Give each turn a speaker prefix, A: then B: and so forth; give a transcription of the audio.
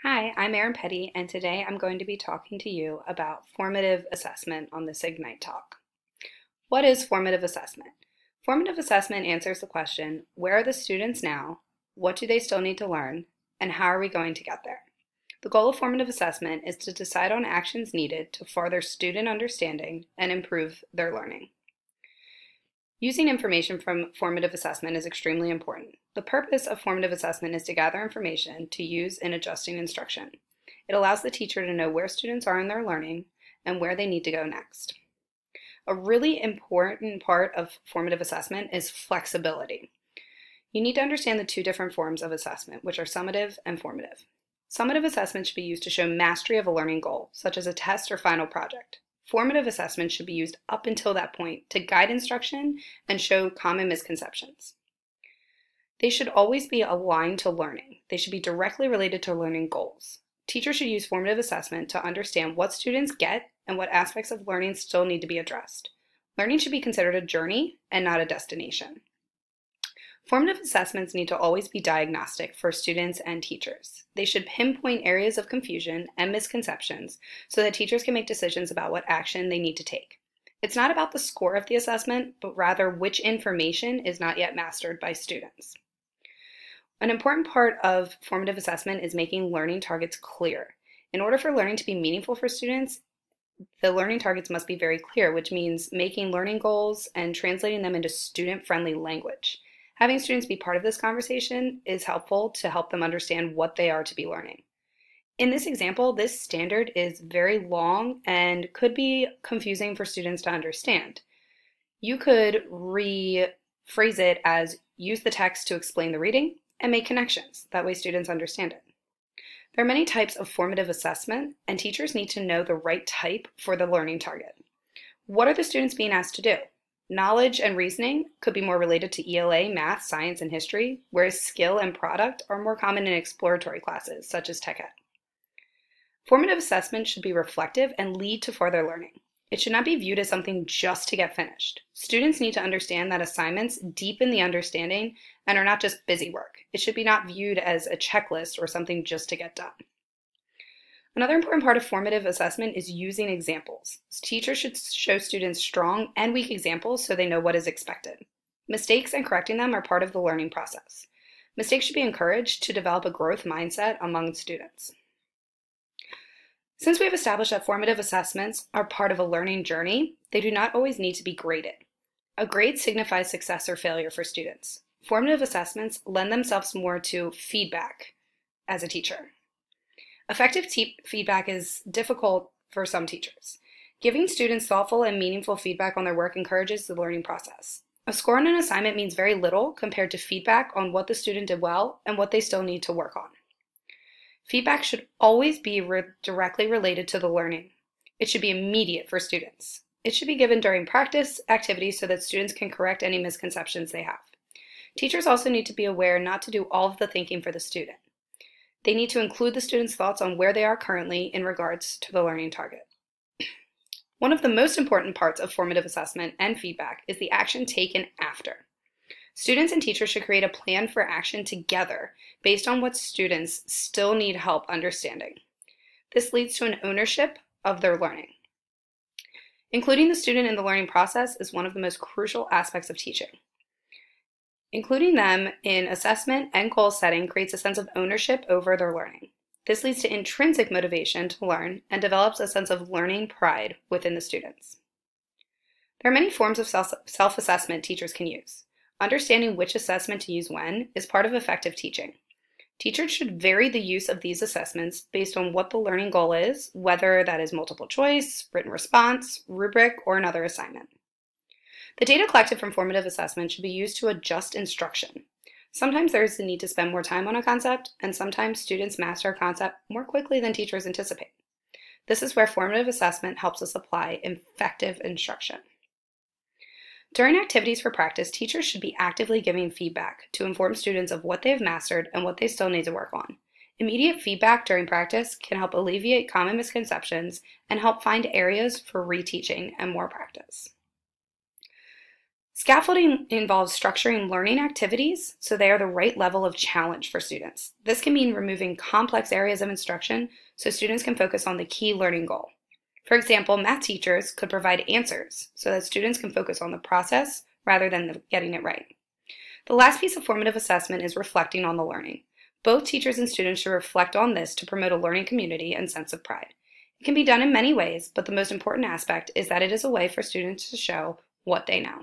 A: Hi, I'm Erin Petty, and today I'm going to be talking to you about formative assessment on this Ignite talk. What is formative assessment? Formative assessment answers the question, where are the students now? What do they still need to learn? And how are we going to get there? The goal of formative assessment is to decide on actions needed to further student understanding and improve their learning. Using information from formative assessment is extremely important. The purpose of formative assessment is to gather information to use in adjusting instruction. It allows the teacher to know where students are in their learning and where they need to go next. A really important part of formative assessment is flexibility. You need to understand the two different forms of assessment, which are summative and formative. Summative assessment should be used to show mastery of a learning goal, such as a test or final project. Formative assessment should be used up until that point to guide instruction and show common misconceptions. They should always be aligned to learning. They should be directly related to learning goals. Teachers should use formative assessment to understand what students get and what aspects of learning still need to be addressed. Learning should be considered a journey and not a destination. Formative assessments need to always be diagnostic for students and teachers. They should pinpoint areas of confusion and misconceptions so that teachers can make decisions about what action they need to take. It's not about the score of the assessment, but rather which information is not yet mastered by students. An important part of formative assessment is making learning targets clear. In order for learning to be meaningful for students, the learning targets must be very clear, which means making learning goals and translating them into student-friendly language. Having students be part of this conversation is helpful to help them understand what they are to be learning. In this example, this standard is very long and could be confusing for students to understand. You could rephrase it as use the text to explain the reading and make connections. That way students understand it. There are many types of formative assessment, and teachers need to know the right type for the learning target. What are the students being asked to do? Knowledge and reasoning could be more related to ELA, math, science, and history, whereas skill and product are more common in exploratory classes, such as tech ed. Formative assessment should be reflective and lead to further learning. It should not be viewed as something just to get finished. Students need to understand that assignments deepen the understanding and are not just busy work. It should be not viewed as a checklist or something just to get done. Another important part of formative assessment is using examples. Teachers should show students strong and weak examples so they know what is expected. Mistakes and correcting them are part of the learning process. Mistakes should be encouraged to develop a growth mindset among students. Since we have established that formative assessments are part of a learning journey, they do not always need to be graded. A grade signifies success or failure for students. Formative assessments lend themselves more to feedback as a teacher. Effective feedback is difficult for some teachers. Giving students thoughtful and meaningful feedback on their work encourages the learning process. A score on an assignment means very little compared to feedback on what the student did well and what they still need to work on. Feedback should always be directly related to the learning. It should be immediate for students. It should be given during practice activities so that students can correct any misconceptions they have. Teachers also need to be aware not to do all of the thinking for the student. They need to include the student's thoughts on where they are currently in regards to the learning target. One of the most important parts of formative assessment and feedback is the action taken after. Students and teachers should create a plan for action together based on what students still need help understanding. This leads to an ownership of their learning. Including the student in the learning process is one of the most crucial aspects of teaching. Including them in assessment and goal setting creates a sense of ownership over their learning. This leads to intrinsic motivation to learn and develops a sense of learning pride within the students. There are many forms of self-assessment teachers can use. Understanding which assessment to use when is part of effective teaching. Teachers should vary the use of these assessments based on what the learning goal is, whether that is multiple choice, written response, rubric, or another assignment. The data collected from formative assessment should be used to adjust instruction. Sometimes there is the need to spend more time on a concept, and sometimes students master a concept more quickly than teachers anticipate. This is where formative assessment helps us apply effective instruction. During activities for practice, teachers should be actively giving feedback to inform students of what they have mastered and what they still need to work on. Immediate feedback during practice can help alleviate common misconceptions and help find areas for reteaching and more practice. Scaffolding involves structuring learning activities so they are the right level of challenge for students. This can mean removing complex areas of instruction so students can focus on the key learning goal. For example, math teachers could provide answers so that students can focus on the process rather than getting it right. The last piece of formative assessment is reflecting on the learning. Both teachers and students should reflect on this to promote a learning community and sense of pride. It can be done in many ways, but the most important aspect is that it is a way for students to show what they know.